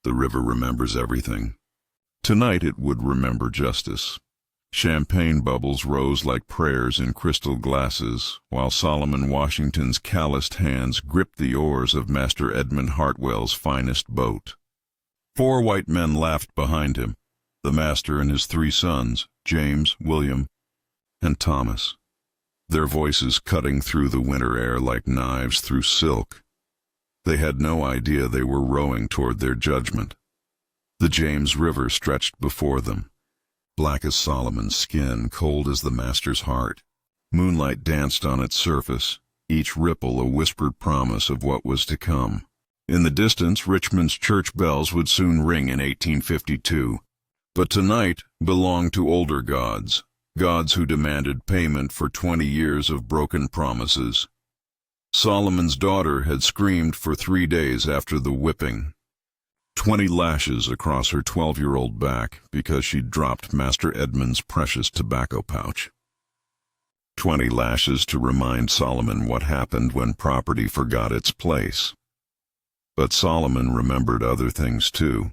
The river remembers everything. Tonight it would remember justice. Champagne bubbles rose like prayers in crystal glasses, while Solomon Washington's calloused hands gripped the oars of Master Edmund Hartwell's finest boat. 4 white men laughed behind him, the master and his 3 sons, James, William, and Thomas, their voices cutting through the winter air like knives through silk. They had no idea they were rowing toward their judgment. The James River stretched before them, black as Solomon's skin, cold as the master's heart. Moonlight danced on its surface, each ripple a whispered promise of what was to come. In the distance, Richmond's church bells would soon ring in 1852. But tonight belonged to older gods, gods who demanded payment for 20 years of broken promises. Solomon's daughter had screamed for 3 days after the whipping. 20 lashes across her 12-year-old back because she'd dropped Master Edmund's precious tobacco pouch. 20 lashes to remind Solomon what happened when property forgot its place. But Solomon remembered other things too.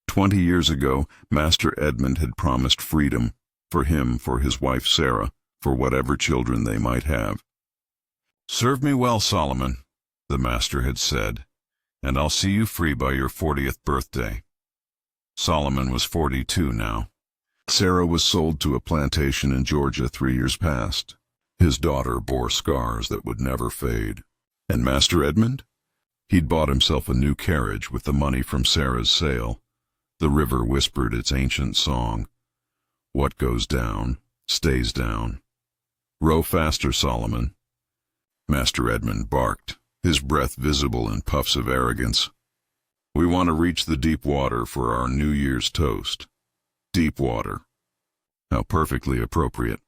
20 years ago, Master Edmund had promised freedom for him, for his wife Sarah, for whatever children they might have. "Serve me well, Solomon," the master had said, "and I'll see you free by your 40th birthday." Solomon was 42 now. Sarah was sold to a plantation in Georgia 3 years past. His daughter bore scars that would never fade. And Master Edmund? He'd bought himself a new carriage with the money from Sarah's sale. The river whispered its ancient song. What goes down, stays down. Row faster, Solomon. Master Edmund barked, his breath visible in puffs of arrogance. "We want to reach the deep water for our New Year's toast." Deep water. How perfectly appropriate.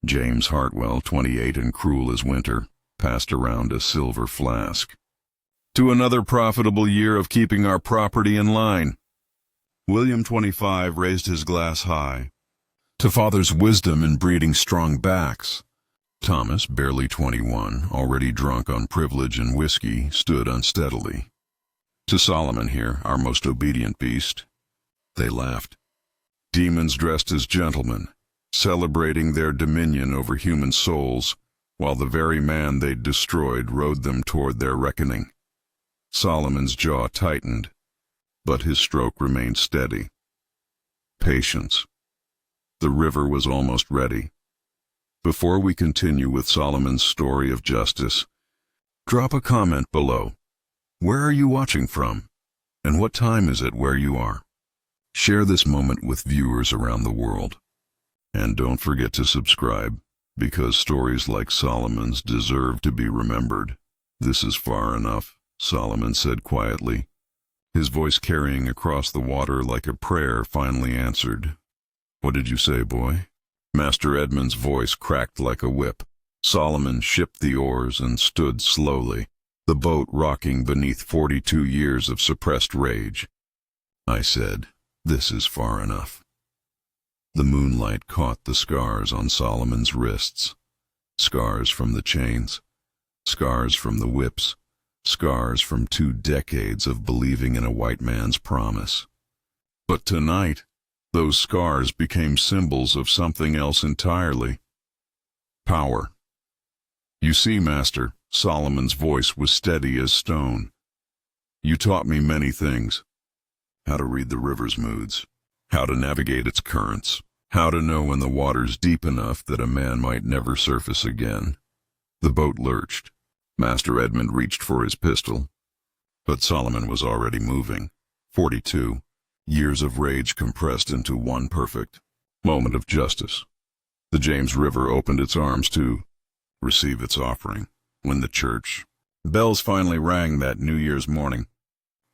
James Hartwell, 28 and cruel as winter, passed around a silver flask. "To another profitable year of keeping our property in line." William, 25, raised his glass high. "To Father's wisdom in breeding strong backs." Thomas, barely 21, already drunk on privilege and whiskey, stood unsteadily. "To Solomon here, our most obedient beast." They laughed. Demons dressed as gentlemen, celebrating their dominion over human souls, while the very man they'd destroyed rode them toward their reckoning. Solomon's jaw tightened, but his stroke remained steady. Patience. The river was almost ready. Before we continue with Solomon's story of justice, drop a comment below. Where are you watching from? And what time is it where you are? Share this moment with viewers around the world. And don't forget to subscribe, because stories like Solomon's deserve to be remembered. "This is far enough," Solomon said quietly. His voice carrying across the water like a prayer finally answered. "What did you say, boy?" Master Edmund's voice cracked like a whip. Solomon shipped the oars and stood slowly, the boat rocking beneath 42 years of suppressed rage. I said, "This is far enough." The moonlight caught the scars on Solomon's wrists. Scars from the chains, scars from the whips, scars from 2 decades of believing in a white man's promise. But tonight, those scars became symbols of something else entirely. Power. "You see, Master," Solomon's voice was steady as stone. "You taught me many things. How to read the river's moods, how to navigate its currents, how to know when the water's deep enough that a man might never surface again." The boat lurched. Master Edmund reached for his pistol. But Solomon was already moving. 42. Years of rage compressed into one perfect moment of justice. The James River opened its arms to receive its offering. When the church bells finally rang that New Year's morning,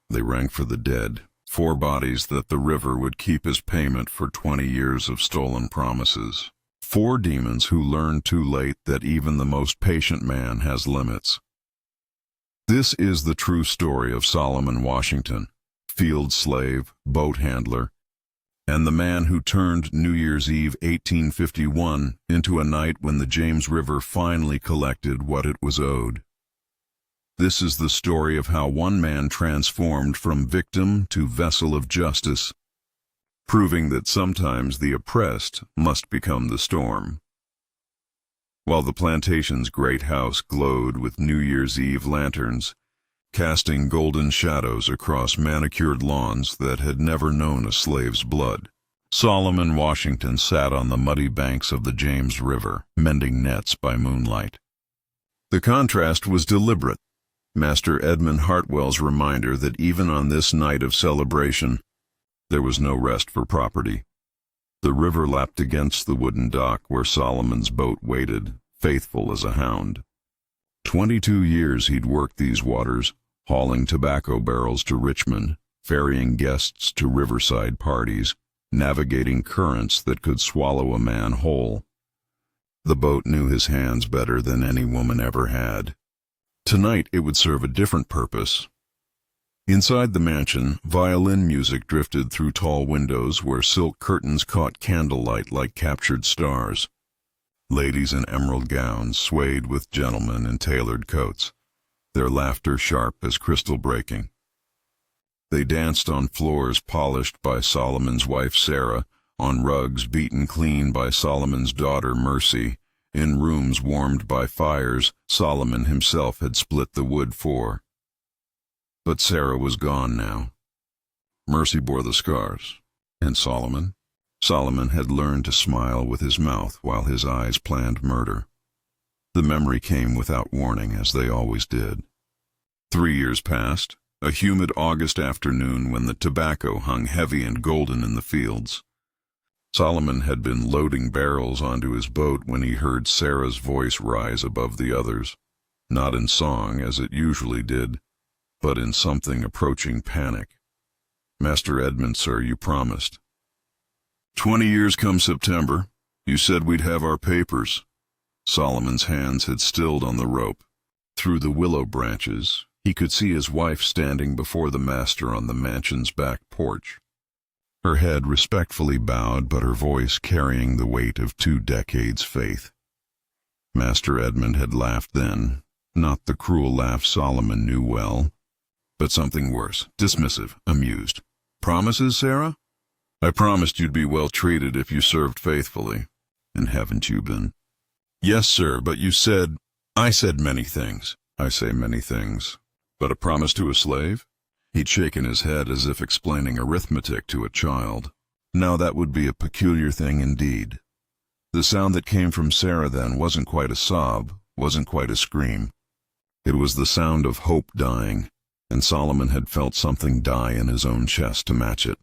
they rang for the dead, 4 bodies that the river would keep as payment for 20 years of stolen promises. 4 demons who learned too late that even the most patient man has limits. This is the true story of Solomon Washington, field slave, boat handler, and the man who turned New Year's Eve 1851 into a night when the James River finally collected what it was owed. This is the story of how one man transformed from victim to vessel of justice, proving that sometimes the oppressed must become the storm. While the plantation's great house glowed with New Year's Eve lanterns, casting golden shadows across manicured lawns that had never known a slave's blood, Solomon Washington sat on the muddy banks of the James River, mending nets by moonlight. The contrast was deliberate, Master Edmund Hartwell's reminder that even on this night of celebration, there was no rest for property. The river lapped against the wooden dock where Solomon's boat waited, faithful as a hound. 22 years he'd worked these waters, hauling tobacco barrels to Richmond, ferrying guests to riverside parties, navigating currents that could swallow a man whole. The boat knew his hands better than any woman ever had. Tonight it would serve a different purpose. Inside the mansion, violin music drifted through tall windows where silk curtains caught candlelight like captured stars. Ladies in emerald gowns swayed with gentlemen in tailored coats, their laughter sharp as crystal breaking. They danced on floors polished by Solomon's wife Sarah, on rugs beaten clean by Solomon's daughter Mercy, in rooms warmed by fires Solomon himself had split the wood for. But Sarah was gone now. Mercy bore the scars. And Solomon? Solomon had learned to smile with his mouth while his eyes planned murder. The memory came without warning, as they always did. 3 years passed, a humid August afternoon when the tobacco hung heavy and golden in the fields. Solomon had been loading barrels onto his boat when he heard Sarah's voice rise above the others, not in song as it usually did, but in something approaching panic. "Master Edmund, sir, you promised. 20 years come September. You said we'd have our papers." Solomon's hands had stilled on the rope. Through the willow branches, he could see his wife standing before the master on the mansion's back porch. Her head respectfully bowed, but her voice carrying the weight of 2 decades' faith. Master Edmund had laughed then, not the cruel laugh Solomon knew well, but something worse, dismissive, amused. "Promises, Sarah? I promised you'd be well treated if you served faithfully. And haven't you been?" "Yes, sir, but you said—" "I said many things. I say many things. But a promise to a slave?" He'd shaken his head as if explaining arithmetic to a child. Now that would be a peculiar thing indeed. The sound that came from Sarah then wasn't quite a sob, wasn't quite a scream. It was the sound of hope dying, and Solomon had felt something die in his own chest to match it.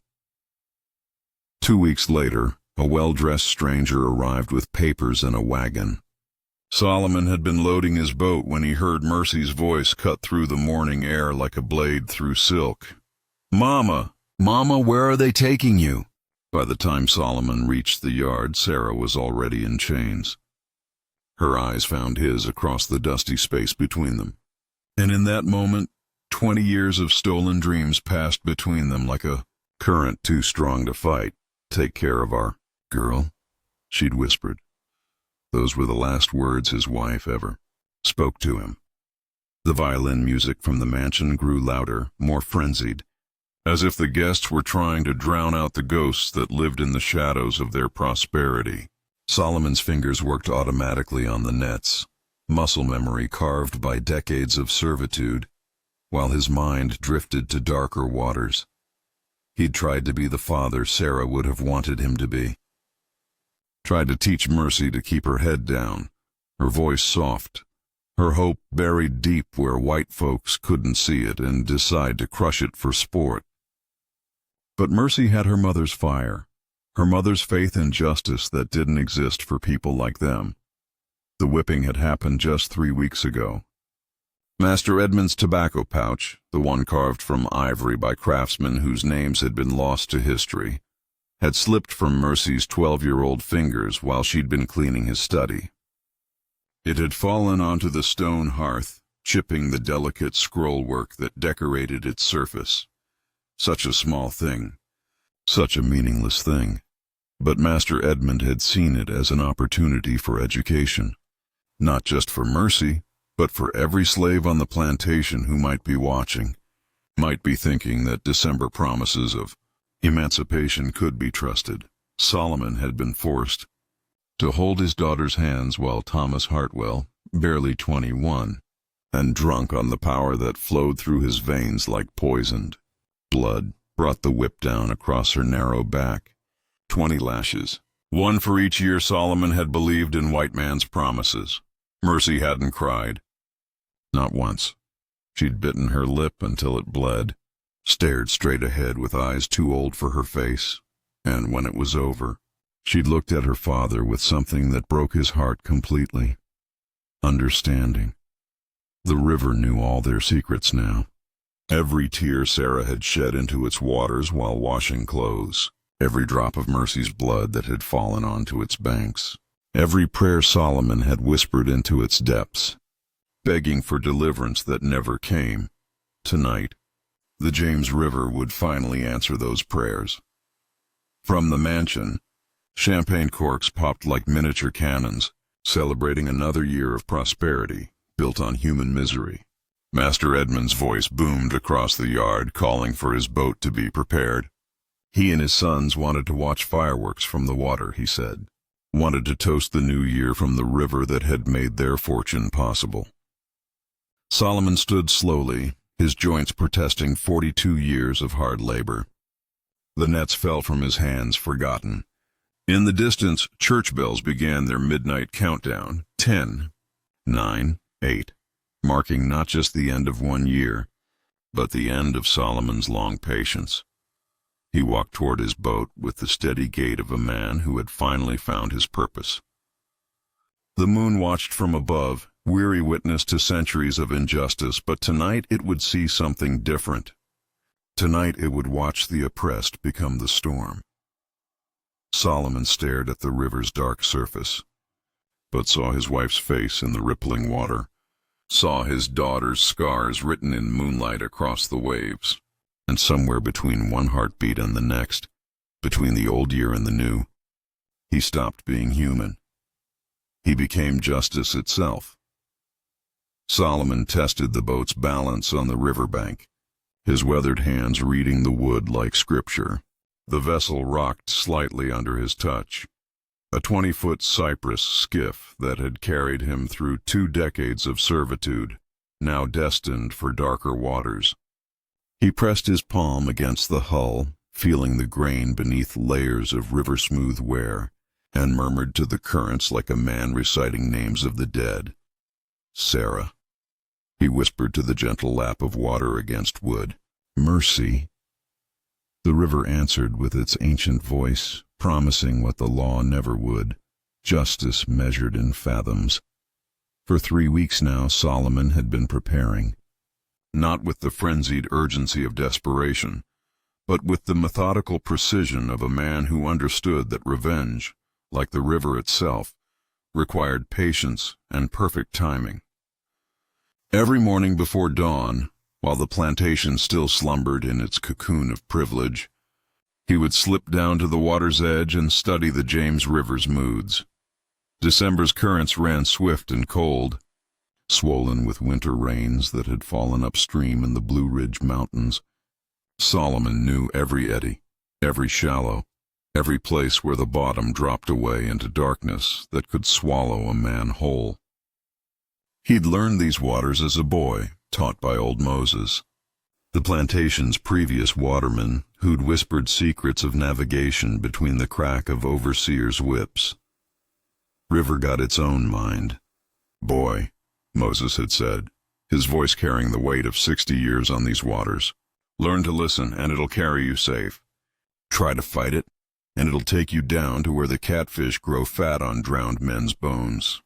2 weeks later, a well-dressed stranger arrived with papers in a wagon. Solomon had been loading his boat when he heard Mercy's voice cut through the morning air like a blade through silk. "Mama! Mama, where are they taking you?" By the time Solomon reached the yard, Sarah was already in chains. Her eyes found his across the dusty space between them. And in that moment, 20 years of stolen dreams passed between them like a current too strong to fight. "Take care of our girl," she'd whispered. Those were the last words his wife ever spoke to him. The violin music from the mansion grew louder, more frenzied, as if the guests were trying to drown out the ghosts that lived in the shadows of their prosperity. Solomon's fingers worked automatically on the nets, muscle memory carved by decades of servitude, while his mind drifted to darker waters. He'd tried to be the father Sarah would have wanted him to be. Tried to teach Mercy to keep her head down, her voice soft, her hope buried deep where white folks couldn't see it and decide to crush it for sport. But Mercy had her mother's fire, her mother's faith in justice that didn't exist for people like them. The whipping had happened just 3 weeks ago. Master Edmund's tobacco pouch, the one carved from ivory by craftsmen whose names had been lost to history, had slipped from Mercy's 12-year-old fingers while she'd been cleaning his study. It had fallen onto the stone hearth, chipping the delicate scrollwork that decorated its surface. Such a small thing, such a meaningless thing. But Master Edmund had seen it as an opportunity for education. Not just for Mercy, But for every slave on the plantation who might be watching, might be thinking that December promises of emancipation could be trusted, Solomon had been forced to hold his daughter's hands while Thomas Hartwell, barely 21, and drunk on the power that flowed through his veins like poisoned blood, brought the whip down across her narrow back. 20 lashes, one for each year Solomon had believed in white man's promises. Mercy hadn't cried. Not once. She'd bitten her lip until it bled, stared straight ahead with eyes too old for her face, and when it was over, she'd looked at her father with something that broke his heart completely. Understanding. The river knew all their secrets now. Every tear Sarah had shed into its waters while washing clothes, every drop of Mercy's blood that had fallen onto its banks, every prayer Solomon had whispered into its depths, begging for deliverance that never came. Tonight, the James River would finally answer those prayers. From the mansion, champagne corks popped like miniature cannons, celebrating another year of prosperity built on human misery. Master Edmund's voice boomed across the yard, calling for his boat to be prepared. He and his sons wanted to watch fireworks from the water, he said. Wanted to toast the new year from the river that had made their fortune possible. Solomon stood slowly, his joints protesting 42 years of hard labor. The nets fell from his hands, forgotten. In the distance, church bells began their midnight countdown. 10, 9, 8. Marking not just the end of one year, but the end of Solomon's long patience. He walked toward his boat with the steady gait of a man who had finally found his purpose. The moon watched from above, weary witness to centuries of injustice, but tonight it would see something different. Tonight it would watch the oppressed become the storm. Solomon stared at the river's dark surface, but saw his wife's face in the rippling water. Saw his daughter's scars written in moonlight across the waves, and somewhere between one heartbeat and the next, between the old year and the new, he stopped being human. He became justice itself. Solomon tested the boat's balance on the riverbank, his weathered hands reading the wood like scripture. The vessel rocked slightly under his touch. A 20-foot cypress skiff that had carried him through 2 decades of servitude, now destined for darker waters. He pressed his palm against the hull, feeling the grain beneath layers of river-smooth wear, and murmured to the currents like a man reciting names of the dead. Sarah. He whispered to the gentle lap of water against wood. Mercy. The river answered with its ancient voice, promising what the law never would, justice measured in fathoms. For 3 weeks now Solomon had been preparing, not with the frenzied urgency of desperation, but with the methodical precision of a man who understood that revenge, like the river itself, required patience and perfect timing. Every morning before dawn, while the plantation still slumbered in its cocoon of privilege, he would slip down to the water's edge and study the James River's moods. December's currents ran swift and cold, swollen with winter rains that had fallen upstream in the Blue Ridge Mountains. Solomon knew every eddy, every shallow, every place where the bottom dropped away into darkness that could swallow a man whole. He'd learned these waters as a boy, taught by old Moses, the plantation's previous waterman who'd whispered secrets of navigation between the crack of overseers' whips. River got its own mind. Boy, Moses had said, his voice carrying the weight of 60 years on these waters. Learn to listen, and it'll carry you safe. Try to fight it, and it'll take you down to where the catfish grow fat on drowned men's bones.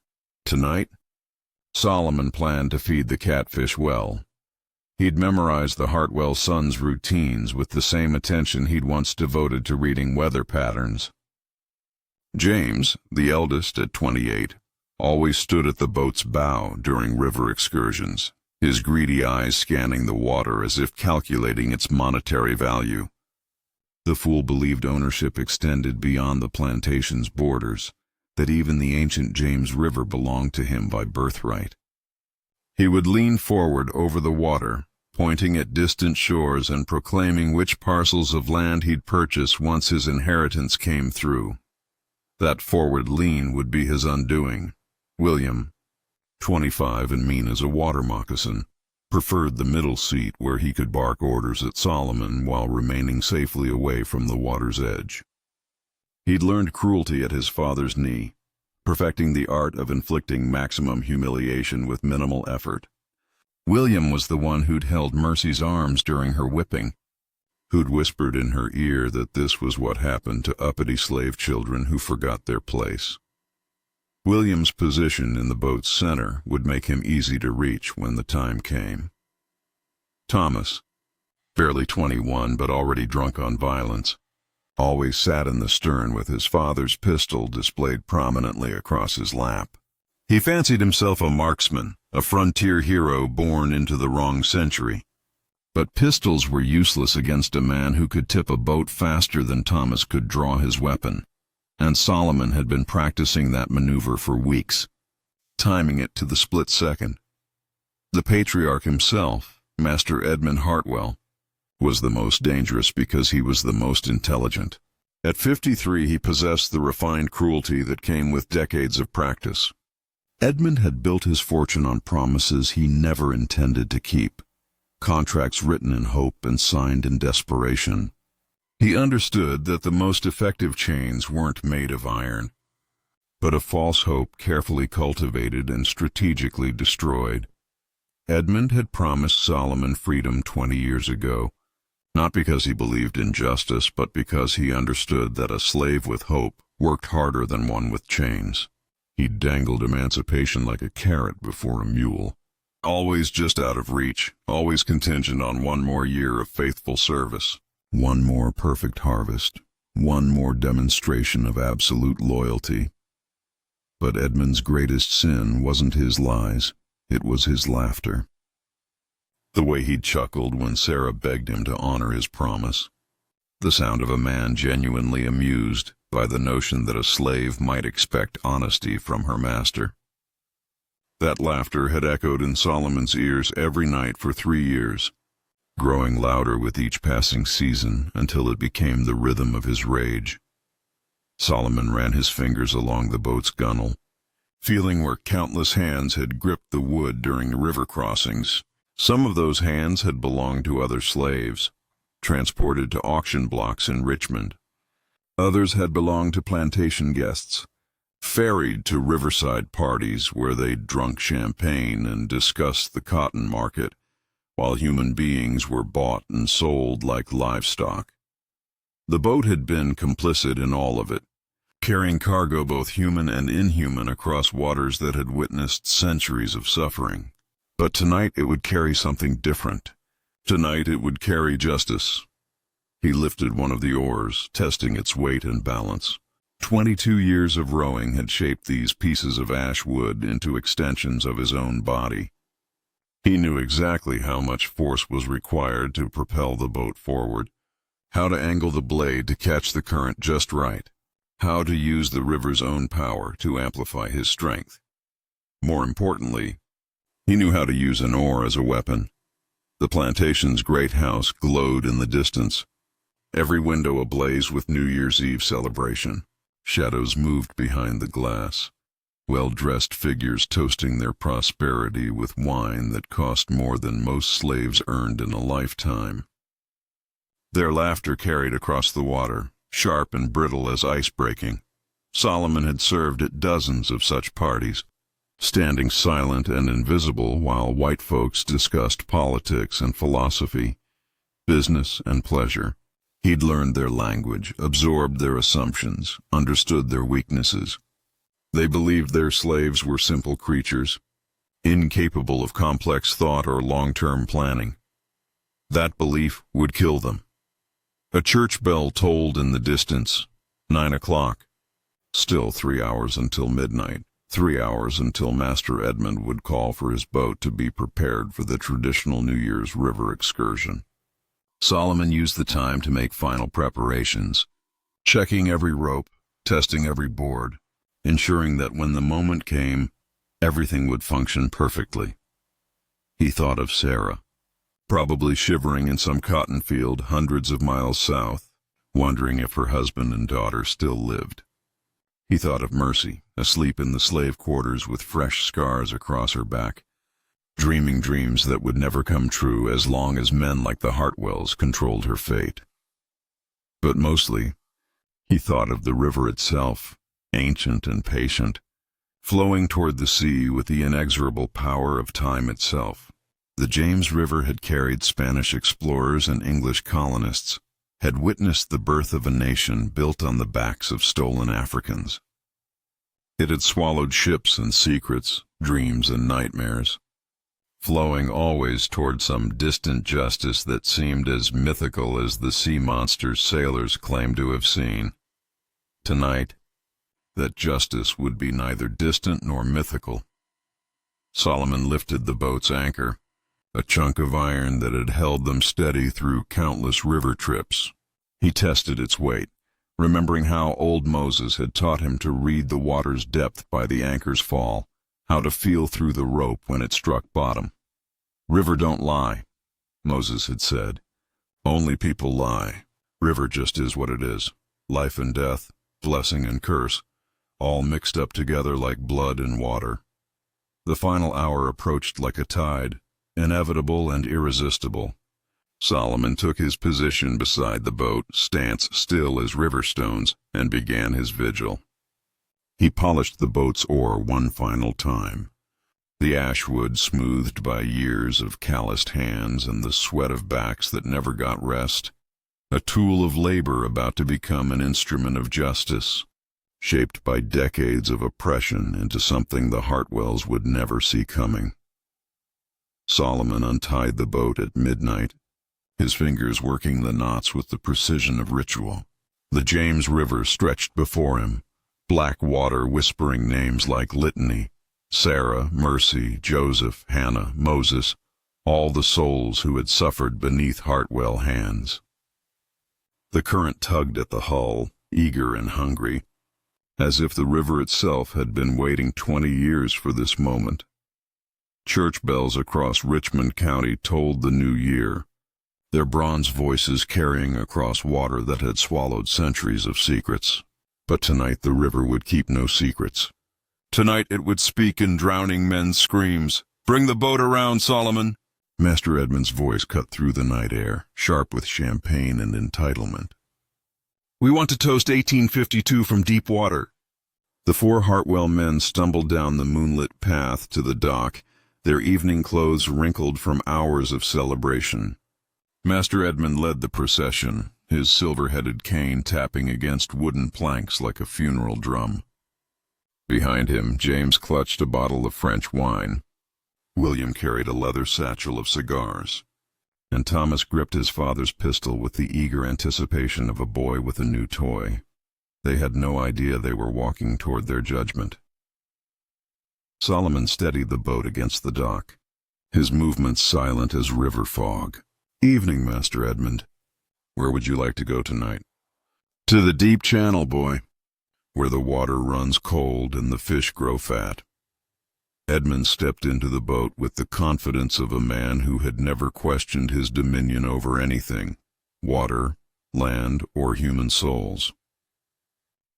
Tonight, Solomon planned to feed the catfish well. He'd memorized the Hartwell sons' routines with the same attention he'd once devoted to reading weather patterns. James, the eldest at 28, always stood at the boat's bow during river excursions, his greedy eyes scanning the water as if calculating its monetary value. The fool believed ownership extended beyond the plantation's borders, that even the ancient James River belonged to him by birthright. He would lean forward over the water, pointing at distant shores and proclaiming which parcels of land he'd purchase once his inheritance came through. That forward lean would be his undoing. William, 25 and mean as a water moccasin, preferred the middle seat where he could bark orders at Solomon while remaining safely away from the water's edge. He'd learned cruelty at his father's knee, perfecting the art of inflicting maximum humiliation with minimal effort. William was the one who'd held Mercy's arms during her whipping, who'd whispered in her ear that this was what happened to uppity slave children who forgot their place. William's position in the boat's center would make him easy to reach when the time came. Thomas, barely 21 but already drunk on violence, always sat in the stern with his father's pistol displayed prominently across his lap. He fancied himself a marksman, a frontier hero born into the wrong century. But pistols were useless against a man who could tip a boat faster than Thomas could draw his weapon, and Solomon had been practicing that maneuver for weeks, timing it to the split second. The patriarch himself, Master Edmund Hartwell, was the most dangerous because he was the most intelligent. At 53, he possessed the refined cruelty that came with decades of practice. Edmund had built his fortune on promises he never intended to keep, contracts written in hope and signed in desperation. He understood that the most effective chains weren't made of iron, but of false hope carefully cultivated and strategically destroyed. Edmund had promised Solomon freedom 20 years ago, not because he believed in justice, but because he understood that a slave with hope worked harder than one with chains. He dangled emancipation like a carrot before a mule, always just out of reach, always contingent on one more year of faithful service. One more perfect harvest, one more demonstration of absolute loyalty. But Edmund's greatest sin wasn't his lies, it was his laughter. The way he'd chuckled when Sarah begged him to honor his promise. The sound of a man genuinely amused by the notion that a slave might expect honesty from her master. That laughter had echoed in Solomon's ears every night for 3 years, growing louder with each passing season until it became the rhythm of his rage. Solomon ran his fingers along the boat's gunwale, feeling where countless hands had gripped the wood during river crossings. Some of those hands had belonged to other slaves, transported to auction blocks in Richmond. Others had belonged to plantation guests, ferried to riverside parties where they'd drunk champagne and discussed the cotton market, while human beings were bought and sold like livestock. The boat had been complicit in all of it, carrying cargo both human and inhuman across waters that had witnessed centuries of suffering. But tonight it would carry something different. Tonight it would carry justice. He lifted one of the oars, testing its weight and balance. 22 years of rowing had shaped these pieces of ash wood into extensions of his own body. He knew exactly how much force was required to propel the boat forward, how to angle the blade to catch the current just right, how to use the river's own power to amplify his strength. More importantly, he knew how to use an oar as a weapon. The plantation's great house glowed in the distance, every window ablaze with New Year's Eve celebration. Shadows moved behind the glass, well-dressed figures toasting their prosperity with wine that cost more than most slaves earned in a lifetime. Their laughter carried across the water, sharp and brittle as ice breaking. Solomon had served at dozens of such parties, standing silent and invisible while white folks discussed politics and philosophy, business and pleasure. He'd learned their language, absorbed their assumptions, understood their weaknesses. They believed their slaves were simple creatures, incapable of complex thought or long-term planning. That belief would kill them. A church bell tolled in the distance, 9 o'clock. Still 3 hours until midnight, 3 hours until Master Edmund would call for his boat to be prepared for the traditional New Year's river excursion. Solomon used the time to make final preparations, checking every rope, testing every board, ensuring that when the moment came, everything would function perfectly. He thought of Sarah, probably shivering in some cotton field hundreds of miles south, wondering if her husband and daughter still lived. He thought of Mercy, asleep in the slave quarters with fresh scars across her back, dreaming dreams that would never come true as long as men like the Hartwells controlled her fate. But mostly, he thought of the river itself, ancient and patient, flowing toward the sea with the inexorable power of time itself. The James River had carried Spanish explorers and English colonists, had witnessed the birth of a nation built on the backs of stolen Africans. It had swallowed ships and secrets, dreams and nightmares, flowing always toward some distant justice that seemed as mythical as the sea monsters sailors claimed to have seen. Tonight, that justice would be neither distant nor mythical. Solomon lifted the boat's anchor, a chunk of iron that had held them steady through countless river trips. He tested its weight, remembering how old Moses had taught him to read the water's depth by the anchor's fall, how to feel through the rope when it struck bottom. "River don't lie," Moses had said. "Only people lie. River just is what it is. Life and death, blessing and curse, all mixed up together like blood and water." The final hour approached like a tide, inevitable and irresistible. Solomon took his position beside the boat, stance still as river stones, and began his vigil. He polished the boat's oar one final time, the ash wood smoothed by years of calloused hands and the sweat of backs that never got rest, a tool of labor about to become an instrument of justice, shaped by decades of oppression into something the Hartwells would never see coming. Solomon untied the boat at midnight, his fingers working the knots with the precision of ritual. The James River stretched before him, black water whispering names like litany: Sarah, Mercy, Joseph, Hannah, Moses, all the souls who had suffered beneath Hartwell hands. The current tugged at the hull, eager and hungry, as if the river itself had been waiting 20 years for this moment. Church bells across Richmond County tolled the new year, their bronze voices carrying across water that had swallowed centuries of secrets. But tonight the river would keep no secrets. Tonight it would speak in drowning men's screams. "Bring the boat around, Solomon!" Master Edmund's voice cut through the night air, sharp with champagne and entitlement. "We want to toast 1852 from deep water." The four Hartwell men stumbled down the moonlit path to the dock, their evening clothes wrinkled from hours of celebration. Master Edmund led the procession, his silver-headed cane tapping against wooden planks like a funeral drum. Behind him, James clutched a bottle of French wine. William carried a leather satchel of cigars, and Thomas gripped his father's pistol with the eager anticipation of a boy with a new toy. They had no idea they were walking toward their judgment. Solomon steadied the boat against the dock, his movements silent as river fog. "Evening, Master Edmund. Where would you like to go tonight?" "To the deep channel, boy, where the water runs cold and the fish grow fat." Edmund stepped into the boat with the confidence of a man who had never questioned his dominion over anything, water, land, or human souls.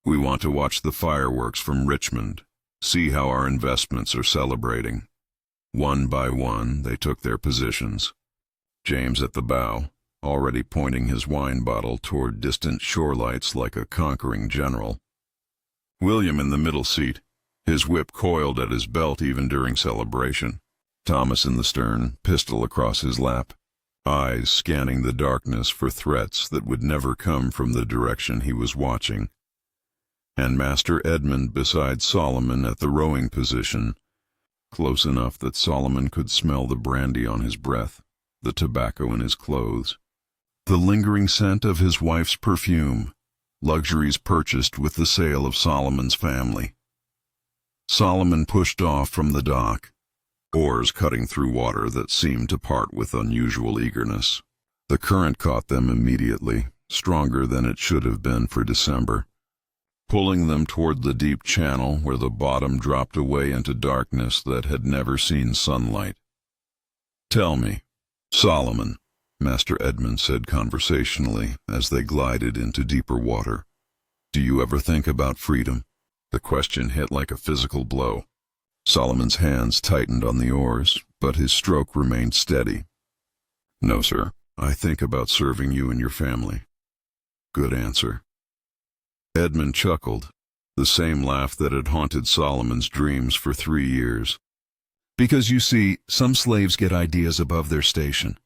"We want to watch the fireworks from Richmond, see how our investments are celebrating." One by one, they took their positions. James at the bow, already pointing his wine bottle toward distant shorelights like a conquering general. William in the middle seat, his whip coiled at his belt even during celebration. Thomas in the stern, pistol across his lap, eyes scanning the darkness for threats that would never come from the direction he was watching. And Master Edmund beside Solomon at the rowing position, close enough that Solomon could smell the brandy on his breath, the tobacco in his clothes, the lingering scent of his wife's perfume, luxuries purchased with the sale of Solomon's family. Solomon pushed off from the dock, oars cutting through water that seemed to part with unusual eagerness. The current caught them immediately, stronger than it should have been for December, pulling them toward the deep channel where the bottom dropped away into darkness that had never seen sunlight. Tell me, Solomon, Master Edmund said conversationally as they glided into deeper water. Do you ever think about freedom? The question hit like a physical blow. Solomon's hands tightened on the oars, but his stroke remained steady. No, sir. I think about serving you and your family. Good answer. Edmund chuckled, the same laugh that had haunted Solomon's dreams for 3 years. Because you see, some slaves get ideas above their station.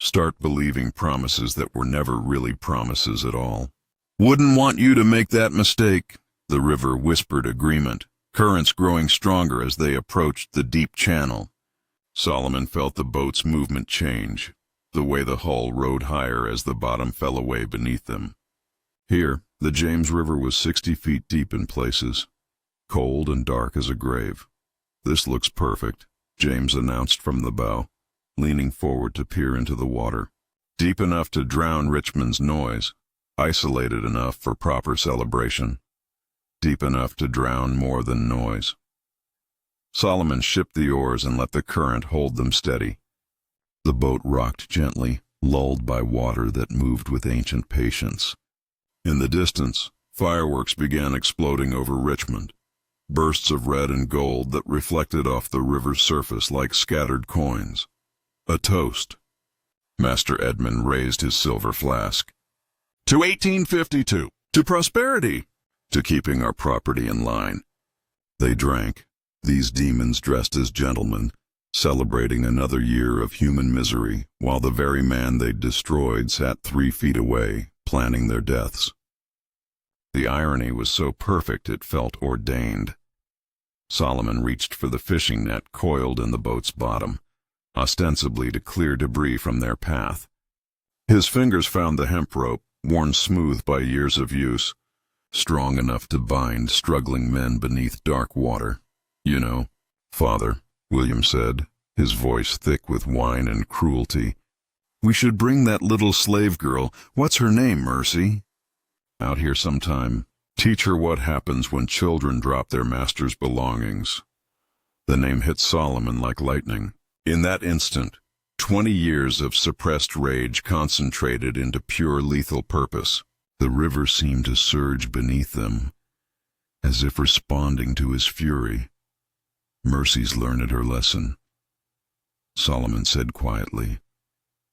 Start believing promises that were never really promises at all. Wouldn't want you to make that mistake, the river whispered agreement, currents growing stronger as they approached the deep channel. Solomon felt the boat's movement change, the way the hull rode higher as the bottom fell away beneath them. Here, the James River was 60 feet deep in places, cold and dark as a grave. This looks perfect, James announced from the bow, leaning forward to peer into the water. Deep enough to drown Richmond's noise, isolated enough for proper celebration, deep enough to drown more than noise. Solomon shipped the oars and let the current hold them steady. The boat rocked gently, lulled by water that moved with ancient patience. In the distance, fireworks began exploding over Richmond, bursts of red and gold that reflected off the river's surface like scattered coins. A toast. Master Edmund raised his silver flask. To 1852, to prosperity, to keeping our property in line. They drank, these demons dressed as gentlemen, celebrating another year of human misery, while the very man they'd destroyed sat 3 feet away, planning their deaths. The irony was so perfect it felt ordained. Solomon reached for the fishing net coiled in the boat's bottom, ostensibly to clear debris from their path. His fingers found the hemp rope, worn smooth by years of use, strong enough to bind struggling men beneath dark water. You know, Father, William said, his voice thick with wine and cruelty. We should bring that little slave girl, what's her name, Mercy? Out here sometime. Teach her what happens when children drop their master's belongings. The name hit Solomon like lightning. In that instant, 20 years of suppressed rage concentrated into pure lethal purpose. The river seemed to surge beneath them, as if responding to his fury. Mercy's learned her lesson, Solomon said quietly,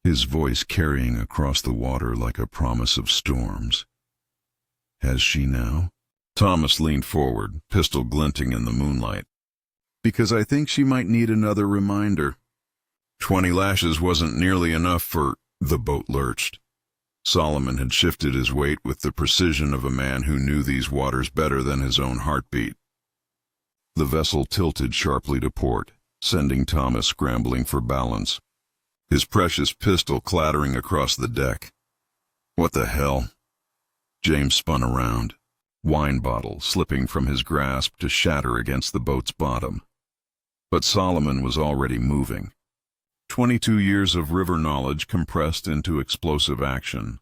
his voice carrying across the water like a promise of storms. Has she now? Thomas leaned forward, pistol glinting in the moonlight. Because I think she might need another reminder. 20 lashes wasn't nearly enough for... The boat lurched. Solomon had shifted his weight with the precision of a man who knew these waters better than his own heartbeat. The vessel tilted sharply to port, sending Thomas scrambling for balance, his precious pistol clattering across the deck. What the hell? James spun around, wine bottle slipping from his grasp to shatter against the boat's bottom. But Solomon was already moving. 22 years of river knowledge compressed into explosive action.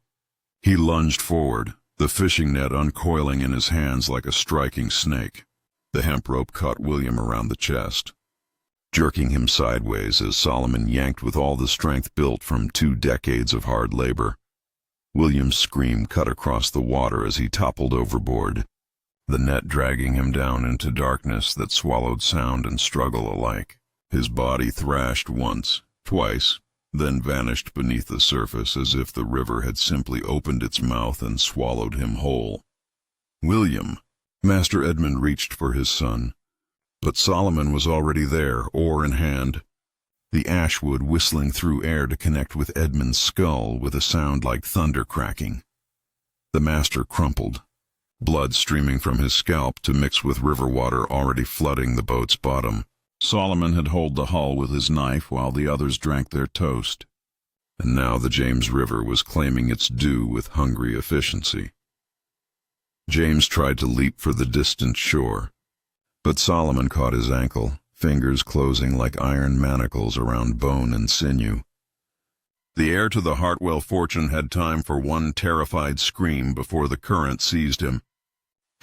He lunged forward, the fishing net uncoiling in his hands like a striking snake. The hemp rope caught William around the chest, jerking him sideways as Solomon yanked with all the strength built from 2 decades of hard labor. William's scream cut across the water as he toppled overboard, the net dragging him down into darkness that swallowed sound and struggle alike. His body thrashed once, twice, then vanished beneath the surface as if the river had simply opened its mouth and swallowed him whole. William! Master Edmund reached for his son, but Solomon was already there, oar in hand, the ashwood whistling through air to connect with Edmund's skull with a sound like thunder cracking. The master crumpled, blood streaming from his scalp to mix with river water already flooding the boat's bottom. Solomon had holed the hull with his knife while the others drank their toast, and now the James River was claiming its due with hungry efficiency. James tried to leap for the distant shore, but Solomon caught his ankle, fingers closing like iron manacles around bone and sinew. The heir to the Hartwell fortune had time for one terrified scream before the current seized him.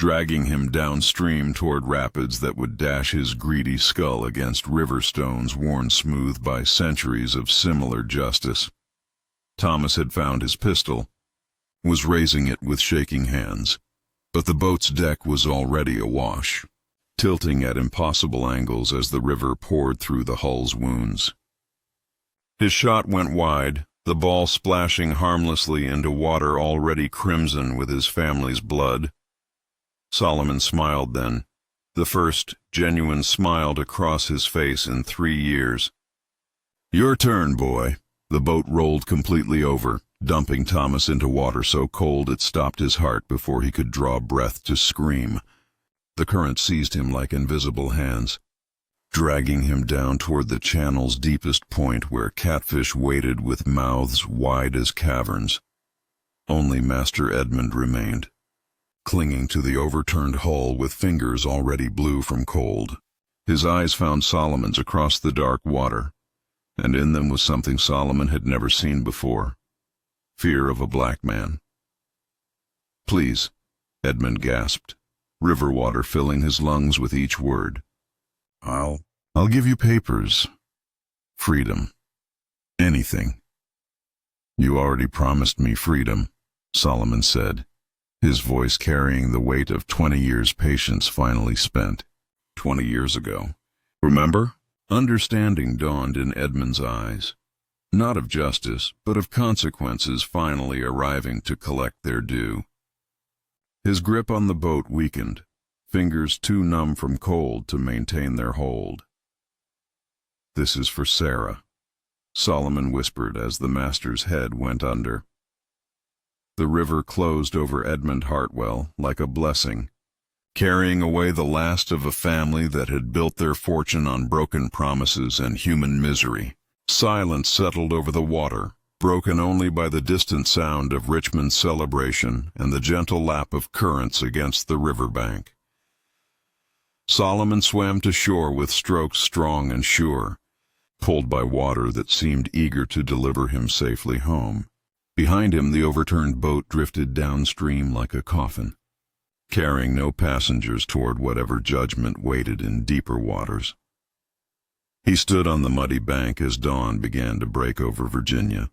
dragging him downstream toward rapids that would dash his greedy skull against river stones worn smooth by centuries of similar justice. Thomas had found his pistol, was raising it with shaking hands, but the boat's deck was already awash, tilting at impossible angles as the river poured through the hull's wounds. His shot went wide, the ball splashing harmlessly into water already crimson with his family's blood. Solomon smiled then, the first genuine smile to cross his face in 3 years. "Your turn, boy." The boat rolled completely over, dumping Thomas into water so cold it stopped his heart before he could draw breath to scream. The current seized him like invisible hands, dragging him down toward the channel's deepest point where catfish waited with mouths wide as caverns. Only Master Edmund remained, clinging to the overturned hull with fingers already blue from cold. His eyes found Solomon's across the dark water, and in them was something Solomon had never seen before: fear of a black man. "Please," Edmund gasped, river water filling his lungs with each word. I'll give you papers. Freedom. Anything." "You already promised me freedom," Solomon said, his voice carrying the weight of 20 years' patience finally spent. 20 years ago. Remember? Understanding dawned in Edmund's eyes. Not of justice, but of consequences finally arriving to collect their due. His grip on the boat weakened, fingers too numb from cold to maintain their hold. "This is for Sarah," Solomon whispered as the master's head went under. The river closed over Edmund Hartwell like a blessing, carrying away the last of a family that had built their fortune on broken promises and human misery. Silence settled over the water, broken only by the distant sound of Richmond's celebration and the gentle lap of currents against the riverbank. Solomon swam to shore with strokes strong and sure, pulled by water that seemed eager to deliver him safely home. Behind him, the overturned boat drifted downstream like a coffin, carrying no passengers toward whatever judgment waited in deeper waters. He stood on the muddy bank as dawn began to break over Virginia,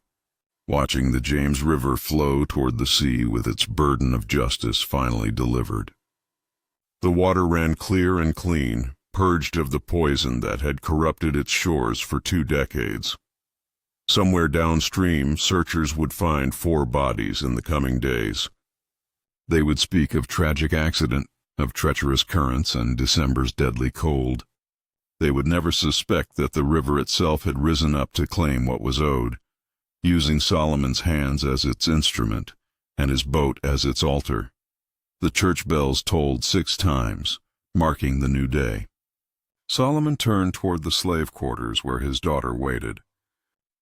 watching the James River flow toward the sea with its burden of justice finally delivered. The water ran clear and clean, purged of the poison that had corrupted its shores for 2 decades. Somewhere downstream, searchers would find 4 bodies in the coming days. They would speak of tragic accident, of treacherous currents and December's deadly cold. They would never suspect that the river itself had risen up to claim what was owed, using Solomon's hands as its instrument and his boat as its altar. The church bells tolled 6 times, marking the new day. Solomon turned toward the slave quarters where his daughter waited,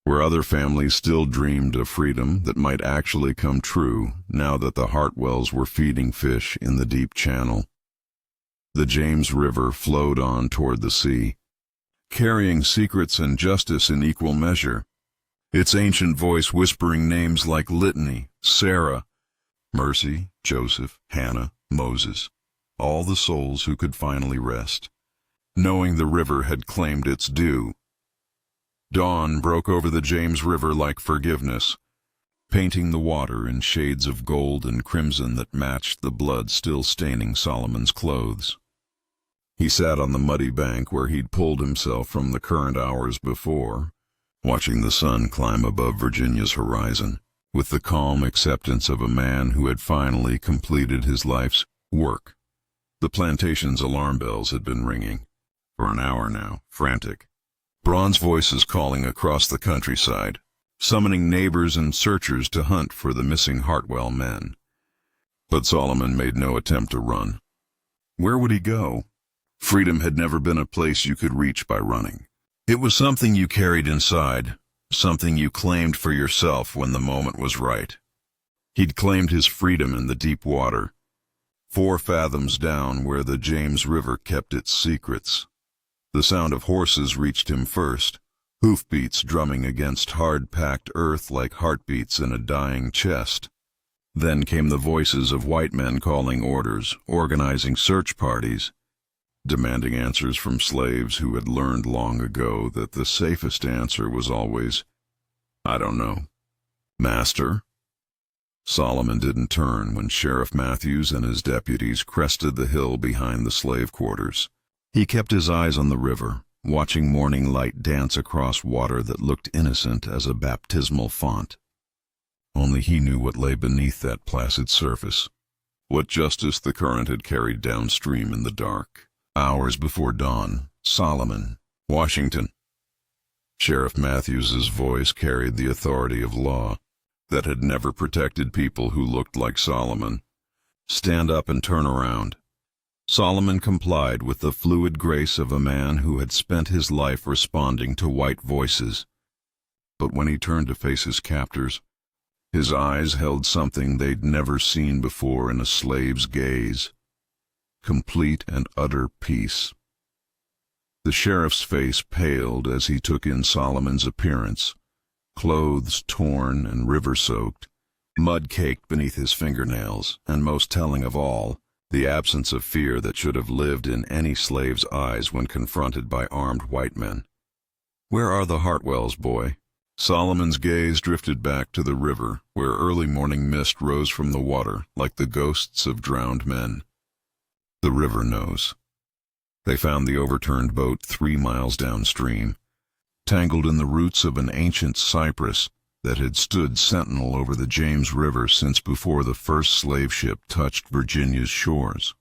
where other families still dreamed of freedom that might actually come true now that the Hartwells were feeding fish in the deep channel. The James River flowed on toward the sea, carrying secrets and justice in equal measure, its ancient voice whispering names like Litany, Sarah, Mercy, Joseph, Hannah, Moses, all the souls who could finally rest, knowing the river had claimed its due. Dawn broke over the James River like forgiveness, painting the water in shades of gold and crimson that matched the blood still staining Solomon's clothes. He sat on the muddy bank where he'd pulled himself from the current hours before, watching the sun climb above Virginia's horizon, with the calm acceptance of a man who had finally completed his life's work. The plantation's alarm bells had been ringing, for an hour now, frantic. Bronze voices calling across the countryside, summoning neighbors and searchers to hunt for the missing Hartwell men. But Solomon made no attempt to run. Where would he go? Freedom had never been a place you could reach by running. It was something you carried inside, something you claimed for yourself when the moment was right. He'd claimed his freedom in the deep water, 4 fathoms down where the James River kept its secrets. The sound of horses reached him first, hoofbeats drumming against hard-packed earth like heartbeats in a dying chest. Then came the voices of white men calling orders, organizing search parties, demanding answers from slaves who had learned long ago that the safest answer was always, "I don't know." "Master?" Solomon didn't turn when Sheriff Matthews and his deputies crested the hill behind the slave quarters. He kept his eyes on the river, watching morning light dance across water that looked innocent as a baptismal font. Only he knew what lay beneath that placid surface, what justice the current had carried downstream in the dark. Hours before dawn, Solomon, Washington. Sheriff Matthews's voice carried the authority of law that had never protected people who looked like Solomon. "Stand up and turn around." Solomon complied with the fluid grace of a man who had spent his life responding to white voices. But when he turned to face his captors, his eyes held something they'd never seen before in a slave's gaze: complete and utter peace. The sheriff's face paled as he took in Solomon's appearance, clothes torn and river-soaked, mud caked beneath his fingernails, and most telling of all, the absence of fear that should have lived in any slave's eyes when confronted by armed white men. "Where are the Hartwells, boy?" Solomon's gaze drifted back to the river, where early morning mist rose from the water like the ghosts of drowned men. "The river knows." They found the overturned boat 3 miles downstream, tangled in the roots of an ancient cypress that had stood sentinel over the James River since before the first slave ship touched Virginia's shores.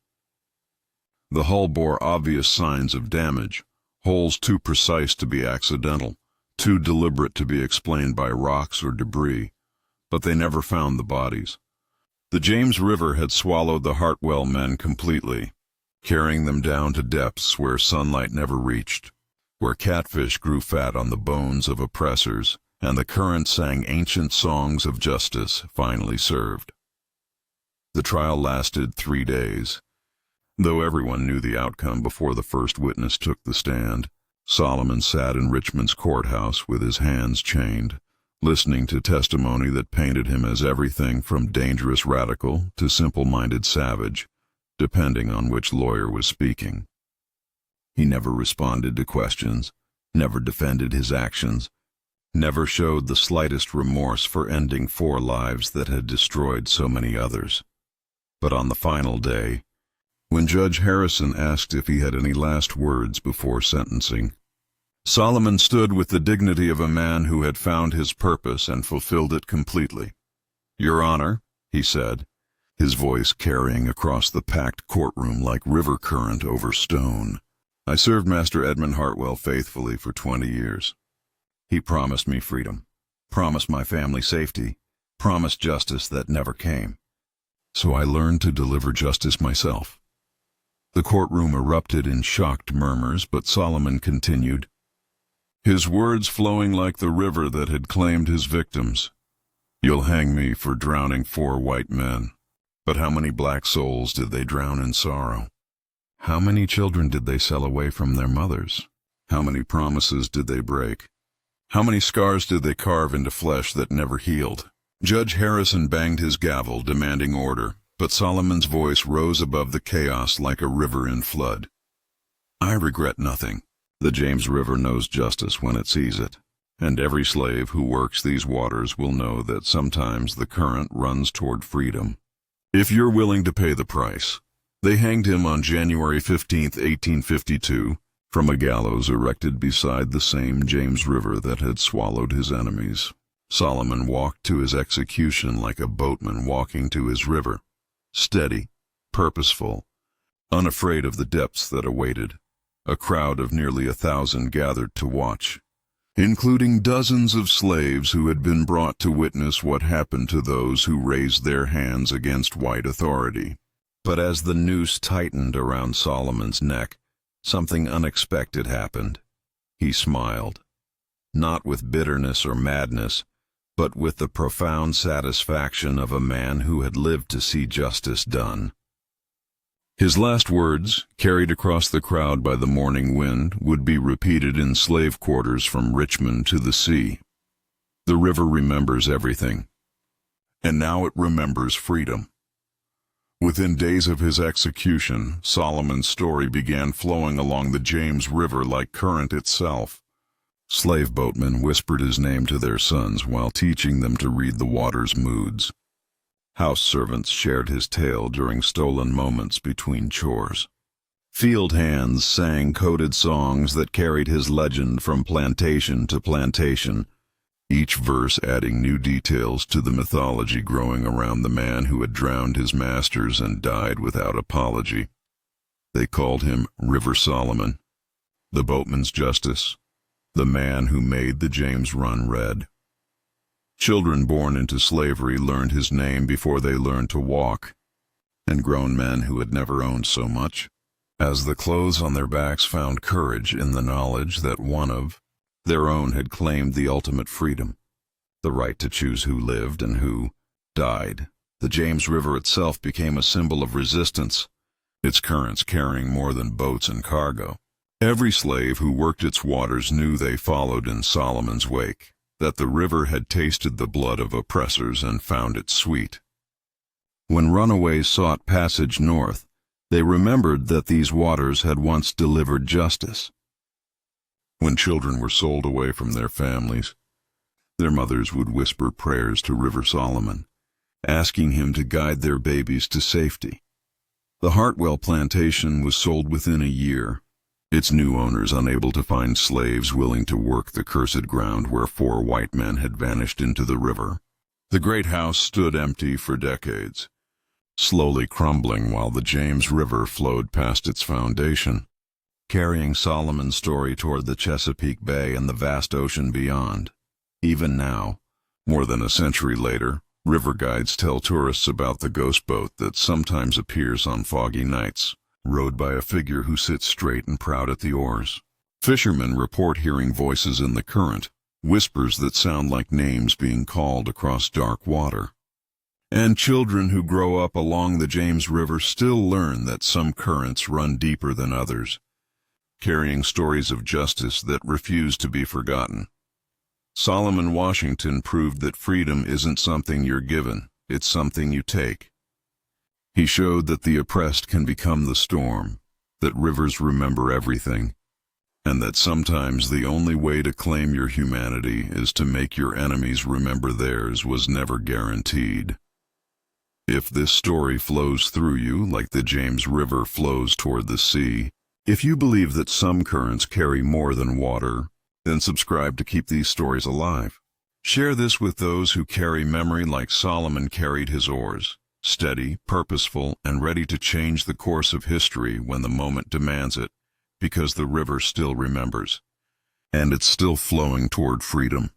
The hull bore obvious signs of damage, holes too precise to be accidental, too deliberate to be explained by rocks or debris, but they never found the bodies. The James River had swallowed the Hartwell men completely, carrying them down to depths where sunlight never reached, where catfish grew fat on the bones of oppressors, and the current sang ancient songs of justice finally served. The trial lasted 3 days. Though everyone knew the outcome before the first witness took the stand, Solomon sat in Richmond's courthouse with his hands chained, listening to testimony that painted him as everything from dangerous radical to simple-minded savage, depending on which lawyer was speaking. He never responded to questions, never defended his actions, never showed the slightest remorse for ending 4 lives that had destroyed so many others. But on the final day, when Judge Harrison asked if he had any last words before sentencing, Solomon stood with the dignity of a man who had found his purpose and fulfilled it completely. "Your Honor," he said, his voice carrying across the packed courtroom like river current over stone, "I served Master Edmund Hartwell faithfully for 20 years. He promised me freedom, promised my family safety, promised justice that never came. So I learned to deliver justice myself." The courtroom erupted in shocked murmurs, but Solomon continued, his words flowing like the river that had claimed his victims. "You'll hang me for drowning 4 white men. But how many black souls did they drown in sorrow? How many children did they sell away from their mothers? How many promises did they break? How many scars did they carve into flesh that never healed?" Judge Harrison banged his gavel, demanding order, but Solomon's voice rose above the chaos like a river in flood. "I regret nothing. The James River knows justice when it sees it, and every slave who works these waters will know that sometimes the current runs toward freedom. If you're willing to pay the price." They hanged him on January 15, 1852, from a gallows erected beside the same James River that had swallowed his enemies. Solomon walked to his execution like a boatman walking to his river, steady, purposeful, unafraid of the depths that awaited. A crowd of nearly 1,000 gathered to watch, including dozens of slaves who had been brought to witness what happened to those who raised their hands against white authority. But as the noose tightened around Solomon's neck, something unexpected happened. He smiled, not with bitterness or madness, but with the profound satisfaction of a man who had lived to see justice done. His last words, carried across the crowd by the morning wind, would be repeated in slave quarters from Richmond to the sea. The river remembers everything. and now it remembers freedom. Within days of his execution, Solomon's story began flowing along the James River like current itself. Slave boatmen whispered his name to their sons while teaching them to read the water's moods. House servants shared his tale during stolen moments between chores. Field hands sang coded songs that carried his legend from plantation to plantation, each verse adding new details to the mythology growing around the man who had drowned his masters and died without apology. They called him River Solomon, the boatman's justice, the man who made the James run red. Children born into slavery learned his name before they learned to walk, and grown men who had never owned so much, as the clothes on their backs found courage in the knowledge that one of their own had claimed the ultimate freedom, the right to choose who lived and who died. The James River itself became a symbol of resistance, its currents carrying more than boats and cargo. Every slave who worked its waters knew they followed in Solomon's wake, that the river had tasted the blood of oppressors and found it sweet. When runaways sought passage north, they remembered that these waters had once delivered justice. When children were sold away from their families, their mothers would whisper prayers to River Solomon, asking him to guide their babies to safety. The Hartwell plantation was sold within a year, its new owners unable to find slaves willing to work the cursed ground where 4 white men had vanished into the river. The great house stood empty for decades, slowly crumbling while the James River flowed past its foundation, carrying Solomon's story toward the Chesapeake Bay and the vast ocean beyond. Even now, more than a century later, river guides tell tourists about the ghost boat that sometimes appears on foggy nights, rowed by a figure who sits straight and proud at the oars. Fishermen report hearing voices in the current, whispers that sound like names being called across dark water. And children who grow up along the James River still learn that some currents run deeper than others, carrying stories of justice that refuse to be forgotten. Solomon Washington proved that freedom isn't something you're given, it's something you take. He showed that the oppressed can become the storm, that rivers remember everything, and that sometimes the only way to claim your humanity is to make your enemies remember theirs was never guaranteed. If this story flows through you like the James River flows toward the sea, if you believe that some currents carry more than water, then subscribe to keep these stories alive. Share this with those who carry memory like Solomon carried his oars, steady, purposeful, and ready to change the course of history when the moment demands it, because the river still remembers, and it's still flowing toward freedom.